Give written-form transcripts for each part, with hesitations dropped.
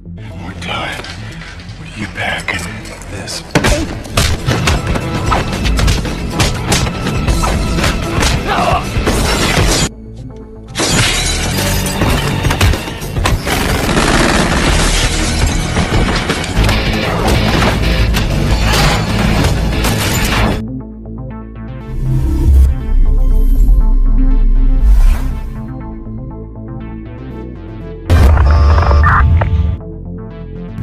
We're done. You back in this.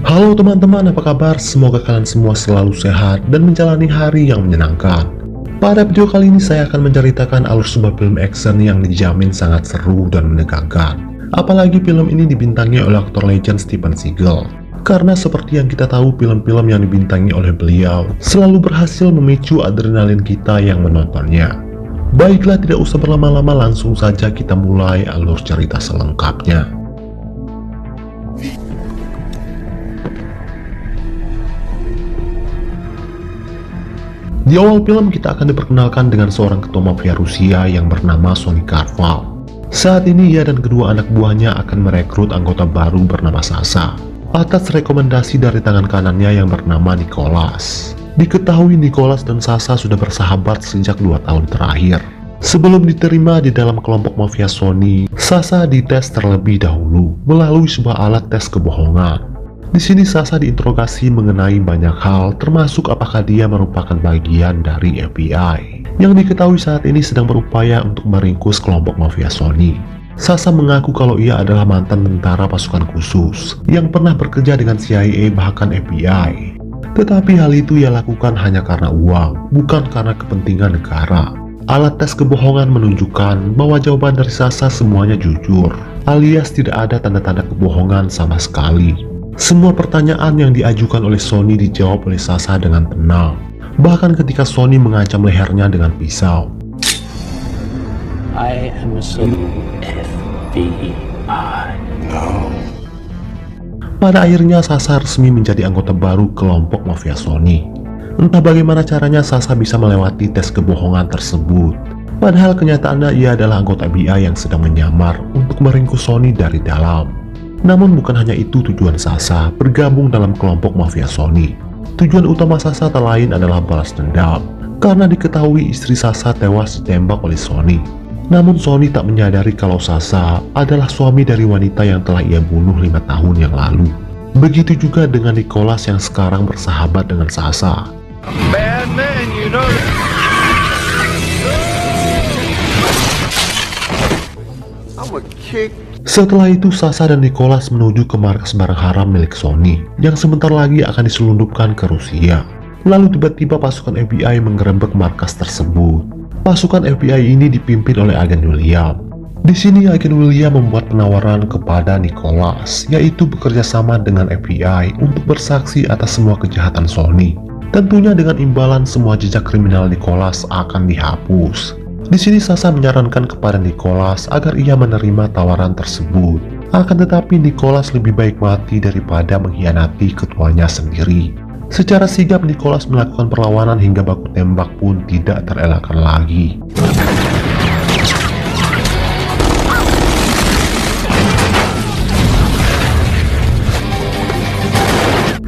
Halo teman-teman, apa kabar? Semoga kalian semua selalu sehat dan menjalani hari yang menyenangkan. Pada video kali ini saya akan menceritakan alur sebuah film action yang dijamin sangat seru dan menegangkan. Apalagi film ini dibintangi oleh aktor legend Steven Seagal. Karena seperti yang kita tahu, film-film yang dibintangi oleh beliau selalu berhasil memicu adrenalin kita yang menontonnya. Baiklah, tidak usah berlama-lama, langsung saja kita mulai alur cerita selengkapnya. Di awal film kita akan diperkenalkan dengan seorang ketua mafia Rusia yang bernama Sonny Karval. Saat ini ia dan kedua anak buahnya akan merekrut anggota baru bernama Sasha atas rekomendasi dari tangan kanannya yang bernama Nicholas. Diketahui Nicholas dan Sasha sudah bersahabat sejak 2 tahun terakhir. Sebelum diterima di dalam kelompok mafia Sonny, Sasha dites terlebih dahulu melalui sebuah alat tes kebohongan. Di sini Sasha diinterogasi mengenai banyak hal, termasuk apakah dia merupakan bagian dari FBI yang diketahui saat ini sedang berupaya untuk meringkus kelompok mafia Sonny. Sasha mengaku kalau ia adalah mantan tentara pasukan khusus yang pernah bekerja dengan CIA bahkan FBI. Tetapi hal itu ia lakukan hanya karena uang, bukan karena kepentingan negara. Alat tes kebohongan menunjukkan bahwa jawaban dari Sasha semuanya jujur, alias tidak ada tanda-tanda kebohongan sama sekali. Semua pertanyaan yang diajukan oleh Sonny dijawab oleh Sasha dengan tenang. Bahkan ketika Sonny mengancam lehernya dengan pisau. I am a FBI. No. Pada akhirnya Sasha resmi menjadi anggota baru kelompok mafia Sonny. Entah bagaimana caranya Sasha bisa melewati tes kebohongan tersebut. Padahal kenyataannya ia adalah anggota FBI yang sedang menyamar untuk meringkus Sonny dari dalam. Namun bukan hanya itu tujuan Sasha bergabung dalam kelompok mafia Sonny. Tujuan utama Sasha tak lain adalah balas dendam, karena diketahui istri Sasha tewas ditembak oleh Sonny. Namun Sonny tak menyadari kalau Sasha adalah suami dari wanita yang telah ia bunuh 5 tahun yang lalu. Begitu juga dengan Nicholas yang sekarang bersahabat dengan Sasha. Bad man, you know. I'm a kick. Setelah itu Sasha dan Nicholas menuju ke markas barang haram milik Sonny yang sebentar lagi akan diselundupkan ke Rusia. Lalu tiba-tiba pasukan FBI menggerebek markas tersebut. Pasukan FBI ini dipimpin oleh agen William. Di sini agen William membuat penawaran kepada Nicholas, yaitu bekerja sama dengan FBI untuk bersaksi atas semua kejahatan Sonny. Tentunya dengan imbalan semua jejak kriminal Nicholas akan dihapus. Di sini Sasha menyarankan kepada Nicholas agar ia menerima tawaran tersebut. Akan tetapi Nicholas lebih baik mati daripada mengkhianati ketuanya sendiri. Secara sigap Nicholas melakukan perlawanan hingga baku tembak pun tidak terelakkan lagi.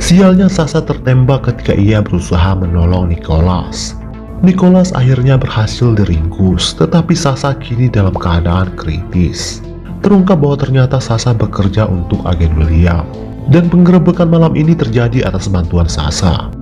Sialnya Sasha tertembak ketika ia berusaha menolong Nicholas. Nicholas akhirnya berhasil diringkus, tetapi Sasha kini dalam keadaan kritis. Terungkap bahwa ternyata Sasha bekerja untuk agen William, dan penggerebekan malam ini terjadi atas bantuan Sasha.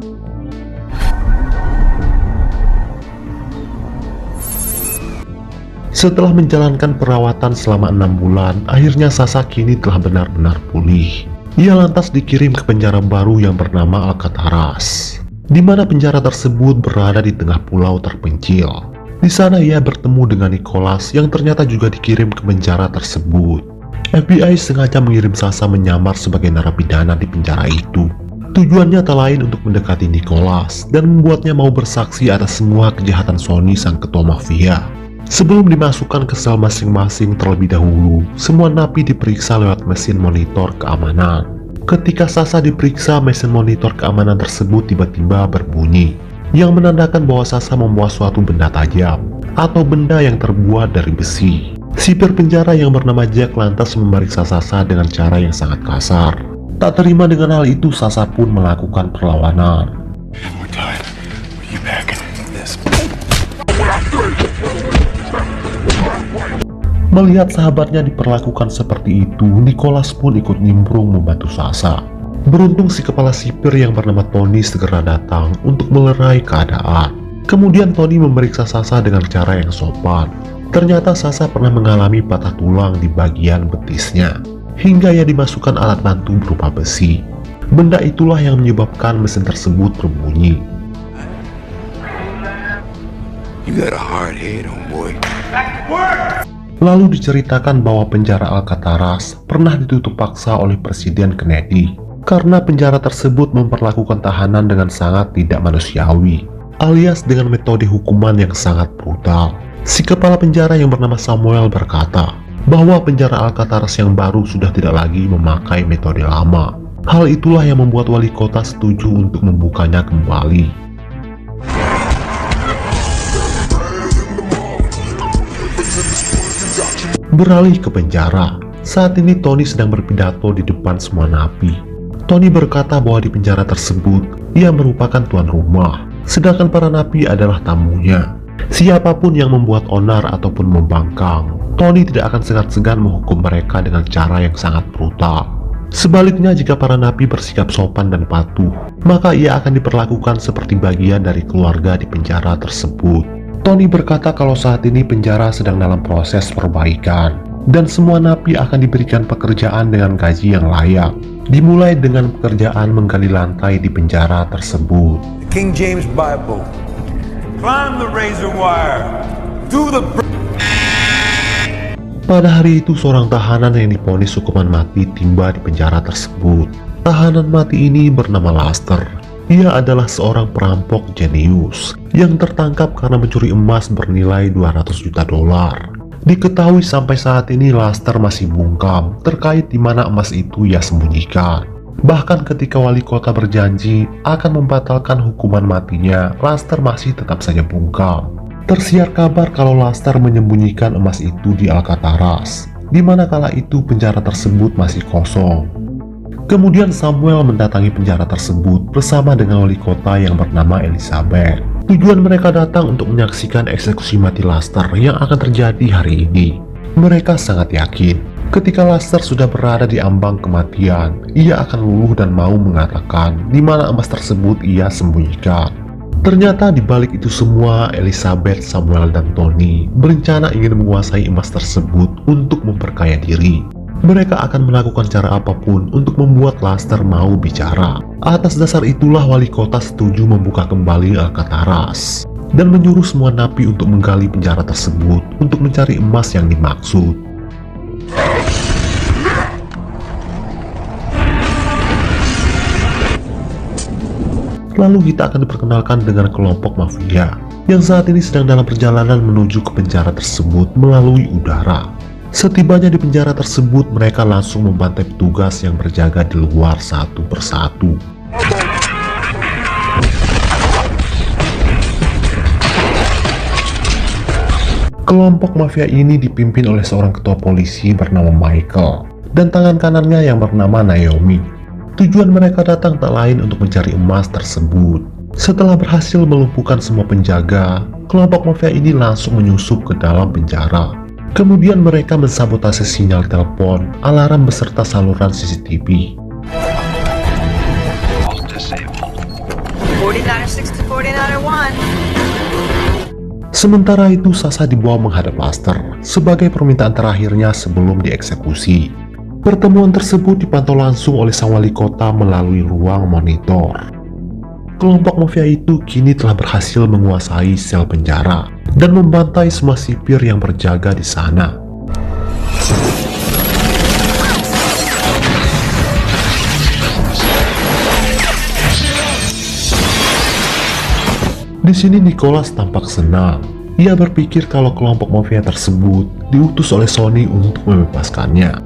Setelah menjalankan perawatan selama 6 bulan, akhirnya Sasha kini telah benar-benar pulih. Ia lantas dikirim ke penjara baru yang bernama Alcatraz, di mana penjara tersebut berada di tengah pulau terpencil. Di sana ia bertemu dengan Nicholas yang ternyata juga dikirim ke penjara tersebut. FBI sengaja mengirim Sasha menyamar sebagai narapidana di penjara itu. Tujuannya tak lain untuk mendekati Nicholas dan membuatnya mau bersaksi atas semua kejahatan Sonny sang ketua mafia. Sebelum dimasukkan ke sel masing-masing terlebih dahulu, semua napi diperiksa lewat mesin monitor keamanan. Ketika Sasha diperiksa, mesin monitor keamanan tersebut tiba-tiba berbunyi, yang menandakan bahwa Sasha membawa suatu benda tajam atau benda yang terbuat dari besi. Sipir penjara yang bernama Jack lantas memeriksa Sasha dengan cara yang sangat kasar. Tak terima dengan hal itu, Sasha pun melakukan perlawanan. We're done. You back in this. Melihat sahabatnya diperlakukan seperti itu, Nicholas pun ikut nimbrung membantu Sasha. Beruntung si kepala sipir yang bernama Tony segera datang untuk melerai keadaan. Kemudian Tony memeriksa Sasha dengan cara yang sopan. Ternyata Sasha pernah mengalami patah tulang di bagian betisnya, hingga ia dimasukkan alat bantu berupa besi. Benda itulah yang menyebabkan mesin tersebut berbunyi. You got a hard head, homeboy. Lalu diceritakan bahwa penjara Alcatraz pernah ditutup paksa oleh Presiden Kennedy karena penjara tersebut memperlakukan tahanan dengan sangat tidak manusiawi, alias dengan metode hukuman yang sangat brutal. Si kepala penjara yang bernama Samuel berkata bahwa penjara Alcatraz yang baru sudah tidak lagi memakai metode lama. Hal itulah yang membuat wali kota setuju untuk membukanya kembali. Beralih ke penjara, saat ini Tony sedang berpidato di depan semua napi. Tony berkata bahwa di penjara tersebut, ia merupakan tuan rumah, sedangkan para napi adalah tamunya. Siapapun yang membuat onar ataupun membangkang, Tony tidak akan segan-segan menghukum mereka dengan cara yang sangat brutal. Sebaliknya, jika para napi bersikap sopan dan patuh, maka ia akan diperlakukan seperti bagian dari keluarga di penjara tersebut. Tony berkata kalau saat ini penjara sedang dalam proses perbaikan, dan semua napi akan diberikan pekerjaan dengan gaji yang layak, dimulai dengan pekerjaan menggali lantai di penjara tersebut. King James Bible. Climb the razor wire. Do the... Pada hari itu, seorang tahanan yang divonis hukuman mati tiba di penjara tersebut. Tahanan mati ini bernama Laster. Ia adalah seorang perampok jenius yang tertangkap karena mencuri emas bernilai 200 juta dolar. Diketahui sampai saat ini Laster masih bungkam terkait di mana emas itu ia sembunyikan. Bahkan ketika wali kota berjanji akan membatalkan hukuman matinya, Laster masih tetap saja bungkam. Tersiar kabar kalau Laster menyembunyikan emas itu di Alcatraz, di mana kala itu penjara tersebut masih kosong. Kemudian Samuel mendatangi penjara tersebut bersama dengan wali kota yang bernama Elizabeth. Tujuan mereka datang untuk menyaksikan eksekusi mati Laster yang akan terjadi hari ini. Mereka sangat yakin ketika Laster sudah berada di ambang kematian, ia akan luluh dan mau mengatakan di mana emas tersebut ia sembunyikan. Ternyata di balik itu semua, Elizabeth, Samuel, dan Tony berencana ingin menguasai emas tersebut untuk memperkaya diri. Mereka akan melakukan cara apapun untuk membuat Laster mau bicara. Atas dasar itulah wali kota setuju membuka kembali Alcatraz dan menyuruh semua napi untuk menggali penjara tersebut untuk mencari emas yang dimaksud. Lalu kita akan diperkenalkan dengan kelompok mafia yang saat ini sedang dalam perjalanan menuju ke penjara tersebut melalui udara. Setibanya di penjara tersebut, mereka langsung membantai petugas yang berjaga di luar satu persatu. Kelompok mafia ini dipimpin oleh seorang ketua polisi bernama Michael dan tangan kanannya yang bernama Naomi. Tujuan mereka datang tak lain untuk mencari emas tersebut. Setelah berhasil melumpuhkan semua penjaga, kelompok mafia ini langsung menyusup ke dalam penjara. Kemudian mereka mensabotase sinyal telepon, alarm beserta saluran CCTV. 49-6-49-1. Sementara itu, Sasha dibawa menghadap Laster sebagai permintaan terakhirnya sebelum dieksekusi. Pertemuan tersebut dipantau langsung oleh sang wali kota melalui ruang monitor. Kelompok mafia itu kini telah berhasil menguasai sel penjara dan membantai semua sipir yang berjaga di sana. Di sini Nicholas tampak senang. Ia berpikir kalau kelompok mafia tersebut diutus oleh Sony untuk membebaskannya.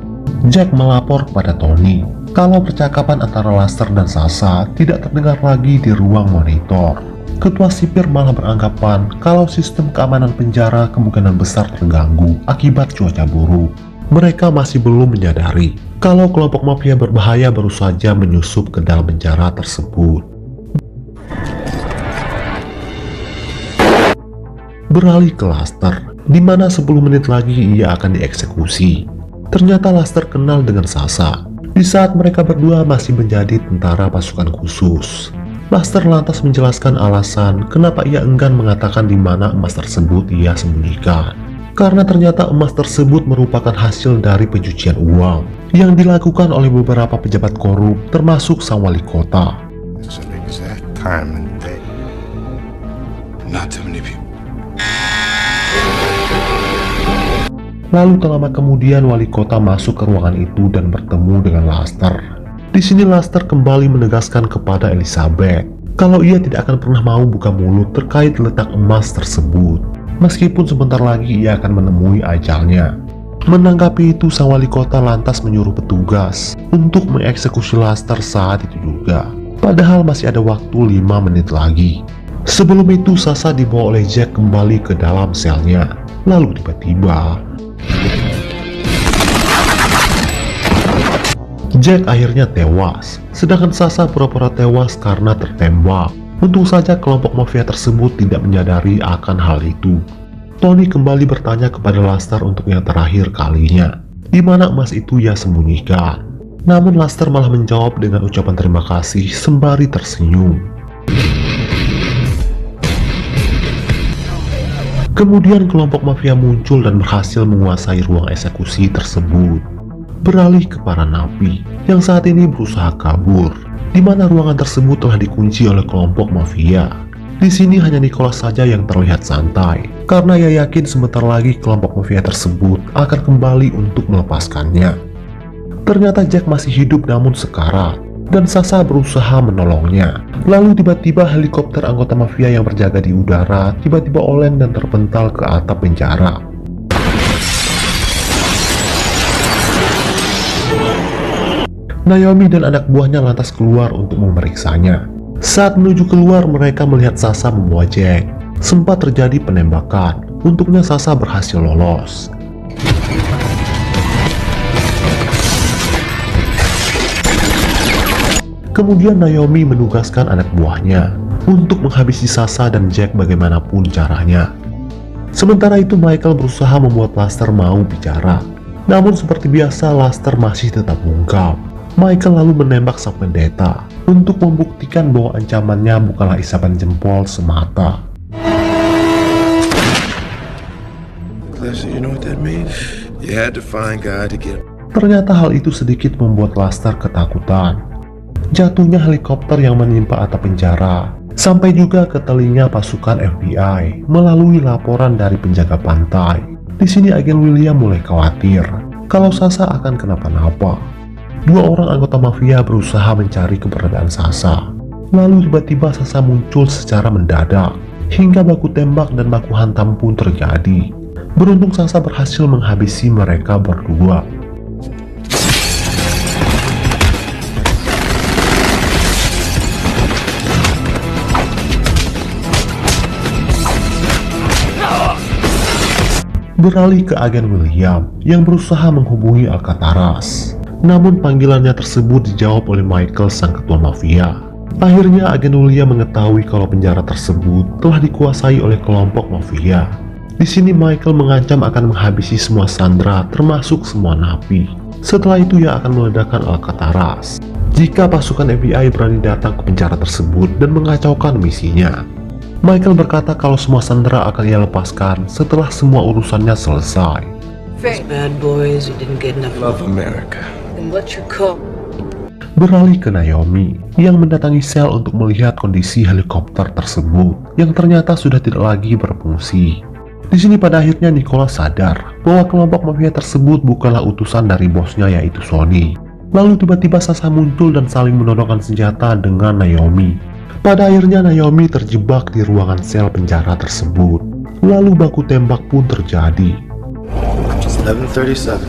Jack melapor kepada Tony kalau percakapan antara Laster dan Sasha tidak terdengar lagi di ruang monitor. Ketua sipir malah beranggapan kalau sistem keamanan penjara kemungkinan besar terganggu akibat cuaca buruk. Mereka masih belum menyadari kalau kelompok mafia berbahaya baru saja menyusup ke dalam penjara tersebut. Beralih ke Laster, di mana 10 menit lagi ia akan dieksekusi. Ternyata Laster kenal dengan Sasha di saat mereka berdua masih menjadi tentara pasukan khusus. Laster lantas menjelaskan alasan kenapa ia enggan mengatakan di mana emas tersebut ia sembunyikan. Karena ternyata emas tersebut merupakan hasil dari pencucian uang yang dilakukan oleh beberapa pejabat korup termasuk sang wali kota. Lalu tak lama kemudian wali kota masuk ke ruangan itu dan bertemu dengan Laster. Di sini Laster kembali menegaskan kepada Elizabeth kalau ia tidak akan pernah mau buka mulut terkait letak emas tersebut, meskipun sebentar lagi ia akan menemui ajalnya. Menanggapi itu, sang wali kota lantas menyuruh petugas untuk mengeksekusi Laster saat itu juga. Padahal masih ada waktu 5 menit lagi. Sebelum itu, Sasha dibawa oleh Jack kembali ke dalam selnya. Lalu tiba-tiba Jack akhirnya tewas, sedangkan Sasha pura-pura tewas karena tertembak. Untung saja kelompok mafia tersebut tidak menyadari akan hal itu. Tony kembali bertanya kepada Laster untuk yang terakhir kalinya, di mana emas itu ia sembunyikan. Namun Laster malah menjawab dengan ucapan terima kasih sembari tersenyum. Kemudian kelompok mafia muncul dan berhasil menguasai ruang eksekusi tersebut. Beralih ke para napi yang saat ini berusaha kabur, di mana ruangan tersebut telah dikunci oleh kelompok mafia. Di sini hanya Nicholas saja yang terlihat santai, karena ia yakin sebentar lagi kelompok mafia tersebut akan kembali untuk melepaskannya. Ternyata Jack masih hidup namun sekarat, dan Sasha berusaha menolongnya. Lalu tiba-tiba helikopter anggota mafia yang berjaga di udara tiba-tiba oleng dan terpental ke atap penjara. Naomi dan anak buahnya lantas keluar untuk memeriksanya. Saat menuju keluar, mereka melihat Sasha membawa Jack. Sempat terjadi penembakan. Untungnya Sasha berhasil lolos. Kemudian Naomi menugaskan anak buahnya untuk menghabisi Sasha dan Jack bagaimanapun caranya. Sementara itu Michael berusaha membuat Laster mau bicara. Namun seperti biasa Laster masih tetap bungkam. Michael lalu menembak sang pendeta untuk membuktikan bahwa ancamannya bukanlah isapan jempol semata. Ternyata hal itu sedikit membuat Laster ketakutan. Jatuhnya helikopter yang menimpa atap penjara sampai juga ke telinga pasukan FBI melalui laporan dari penjaga pantai. Di sini agen William mulai khawatir kalau Sasha akan kenapa-napa. 2 orang anggota mafia berusaha mencari keberadaan Sasha. Lalu tiba-tiba Sasha muncul secara mendadak, hingga baku tembak dan baku hantam pun terjadi. Beruntung Sasha berhasil menghabisi mereka berdua. Beralih ke agen William yang berusaha menghubungi Alcatraz. Namun panggilannya tersebut dijawab oleh Michael, sang ketua mafia. Akhirnya agen William mengetahui kalau penjara tersebut telah dikuasai oleh kelompok mafia. Di sini Michael mengancam akan menghabisi semua sandera termasuk semua napi. Setelah itu ia akan meledakkan Alcatraz jika pasukan FBI berani datang ke penjara tersebut dan mengacaukan misinya. Michael berkata kalau semua sandera akan ia lepaskan setelah semua urusannya selesai. Bad boys who didn't get enough Love America. and what you call Beralih ke Naomi yang mendatangi sel untuk melihat kondisi helikopter tersebut yang ternyata sudah tidak lagi berfungsi. Di sini pada akhirnya Nicholas sadar bahwa kelompok mafia tersebut bukanlah utusan dari bosnya yaitu Sonny. Lalu tiba-tiba Sasha muncul dan saling menodongkan senjata dengan Naomi. Pada akhirnya Naomi terjebak di ruangan sel penjara tersebut. Lalu baku tembak pun terjadi. 11:37.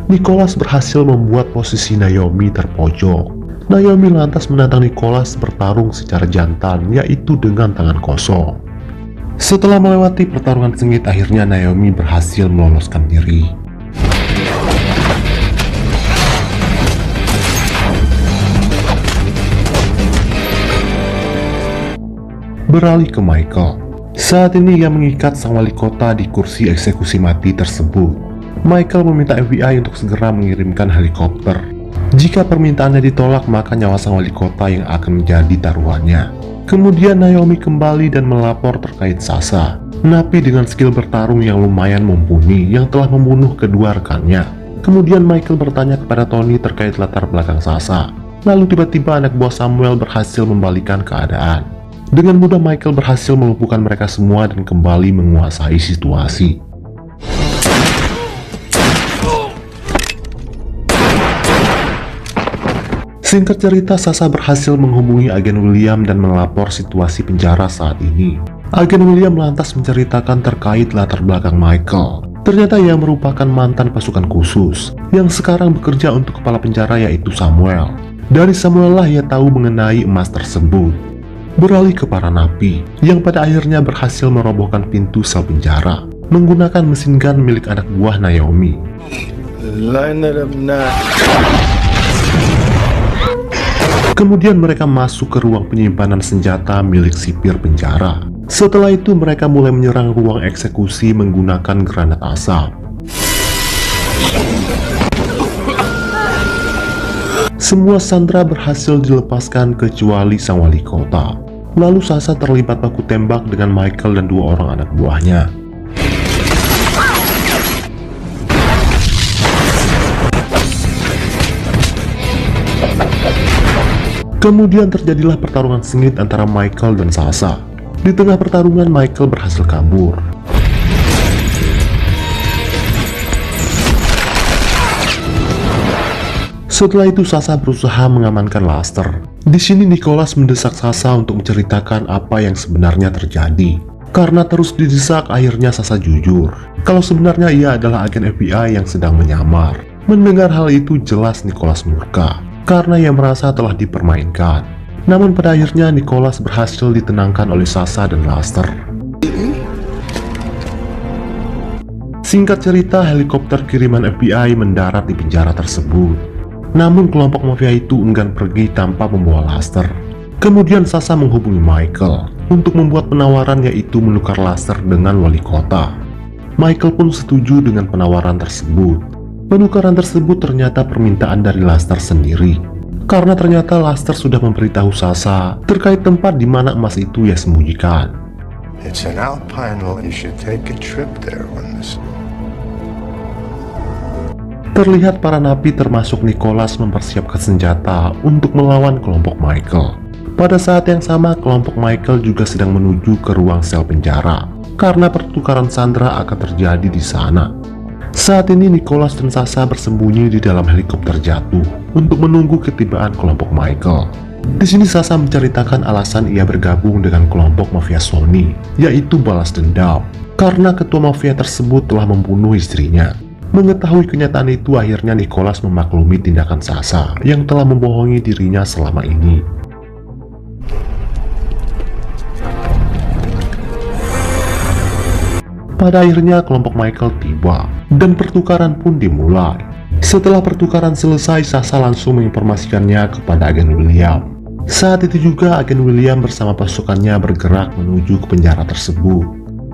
Nicholas berhasil membuat posisi Naomi terpojok. Naomi lantas menantang Nicholas bertarung secara jantan, yaitu dengan tangan kosong. Setelah melewati pertarungan sengit, akhirnya Naomi berhasil meloloskan diri. Beralih ke Michael. Saat ini ia mengikat sang wali kota di kursi eksekusi mati tersebut. Michael meminta FBI untuk segera mengirimkan helikopter. Jika permintaannya ditolak, maka nyawa sang wali kota yang akan menjadi taruhannya. Kemudian Naomi kembali dan melapor terkait Sasha, napi dengan skill bertarung yang lumayan mumpuni yang telah membunuh kedua rekannya. Kemudian Michael bertanya kepada Tony terkait latar belakang Sasha. Lalu tiba-tiba anak buah Samuel berhasil membalikan keadaan. Dengan mudah Michael berhasil melumpuhkan mereka semua dan kembali menguasai situasi. Singkat cerita, Sasha berhasil menghubungi agen William dan melapor situasi penjara saat ini. Agen William lantas menceritakan terkait latar belakang Michael. Ternyata ia merupakan mantan pasukan khusus yang sekarang bekerja untuk kepala penjara, yaitu Samuel. Dari Samuel lah ia tahu mengenai emas tersebut. Beralih ke para napi yang pada akhirnya berhasil merobohkan pintu sel penjara menggunakan mesin gun milik anak buah Naomi. Kemudian mereka masuk ke ruang penyimpanan senjata milik sipir penjara. Setelah itu mereka mulai menyerang ruang eksekusi menggunakan granat asap. Semua sandera berhasil dilepaskan kecuali sang wali kota. Lalu Sasha terlibat baku tembak dengan Michael dan dua orang anak buahnya. Kemudian terjadilah pertarungan sengit antara Michael dan Sasha. Di tengah pertarungan, Michael berhasil kabur. Setelah itu Sasha berusaha mengamankan Laster. Di sini Nicholas mendesak Sasha untuk menceritakan apa yang sebenarnya terjadi. Karena terus didesak, akhirnya Sasha jujur kalau sebenarnya ia adalah agen FBI yang sedang menyamar. Mendengar hal itu jelas Nicholas murka karena ia merasa telah dipermainkan. Namun pada akhirnya Nicholas berhasil ditenangkan oleh Sasha dan Laster. Singkat cerita, helikopter kiriman FBI mendarat di penjara tersebut. Namun kelompok mafia itu enggan pergi tanpa membawa Laster. Kemudian Sasha menghubungi Michael untuk membuat penawaran, yaitu menukar Laster dengan wali kota. Michael pun setuju dengan penawaran tersebut. Penukaran tersebut ternyata permintaan dari Laster sendiri. Karena ternyata Laster sudah memberitahu Sasha terkait tempat di mana emas itu ia sembunyikan. It's an alpine land. You should take a trip there when this... Terlihat para napi termasuk Nicholas mempersiapkan senjata untuk melawan kelompok Michael. Pada saat yang sama, kelompok Michael juga sedang menuju ke ruang sel penjara karena pertukaran sandera akan terjadi di sana. Saat ini Nicholas dan Sasha bersembunyi di dalam helikopter jatuh untuk menunggu ketibaan kelompok Michael. Di sini Sasha menceritakan alasan ia bergabung dengan kelompok mafia Sony, yaitu balas dendam karena ketua mafia tersebut telah membunuh istrinya. Mengetahui kenyataan itu, akhirnya Nicholas memaklumi tindakan Sasha yang telah membohongi dirinya selama ini. Pada akhirnya kelompok Michael tiba dan pertukaran pun dimulai. Setelah pertukaran selesai, Sasha langsung menginformasikannya kepada agen William. Saat itu juga agen William bersama pasukannya bergerak menuju ke penjara tersebut.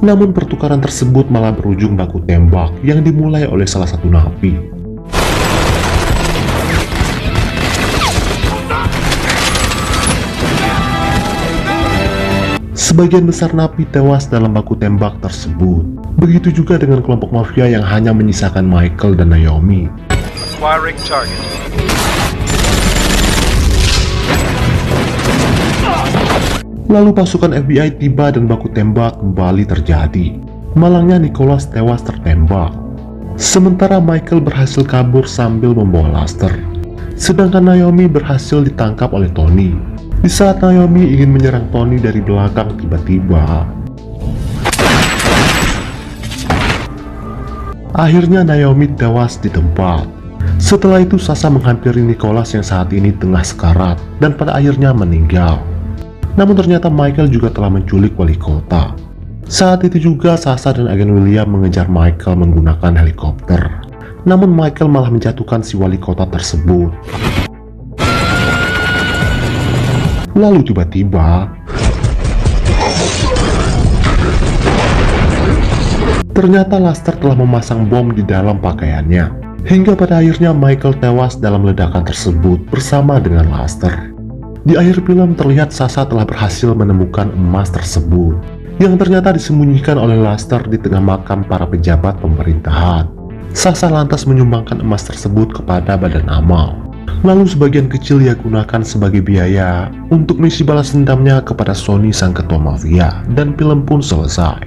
Namun pertukaran tersebut malah berujung baku tembak yang dimulai oleh salah satu napi. Sebagian besar napi tewas dalam baku tembak tersebut. Begitu juga dengan kelompok mafia yang hanya menyisakan Michael dan Naomi. Acquiring target. Lalu pasukan FBI tiba dan baku tembak kembali terjadi. Malangnya Nicholas tewas tertembak. Sementara Michael berhasil kabur sambil membawa Laster. Sedangkan Naomi berhasil ditangkap oleh Tony. Di saat Naomi ingin menyerang Tony dari belakang, tiba-tiba akhirnya Naomi tewas di tempat. Setelah itu Sasha menghampiri Nicholas yang saat ini tengah sekarat dan pada akhirnya meninggal. Namun ternyata Michael juga telah menculik wali kota. Saat itu juga Sasha dan agen William mengejar Michael menggunakan helikopter. Namun Michael malah menjatuhkan si wali kota tersebut. Lalu tiba-tiba ternyata Laster telah memasang bom di dalam pakaiannya. Hingga pada akhirnya Michael tewas dalam ledakan tersebut bersama dengan Laster. Di akhir film terlihat Sasha telah berhasil menemukan emas tersebut yang ternyata disembunyikan oleh Laster di tengah makam para pejabat pemerintahan. Sasha lantas menyumbangkan emas tersebut kepada Badan Amal. Lalu sebagian kecil ia gunakan sebagai biaya untuk misi balas dendamnya kepada Sonny sang ketua mafia, dan film pun selesai.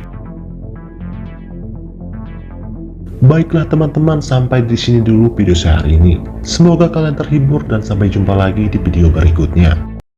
Baiklah teman-teman, sampai di sini dulu video saya hari ini. Semoga kalian terhibur dan sampai jumpa lagi di video berikutnya.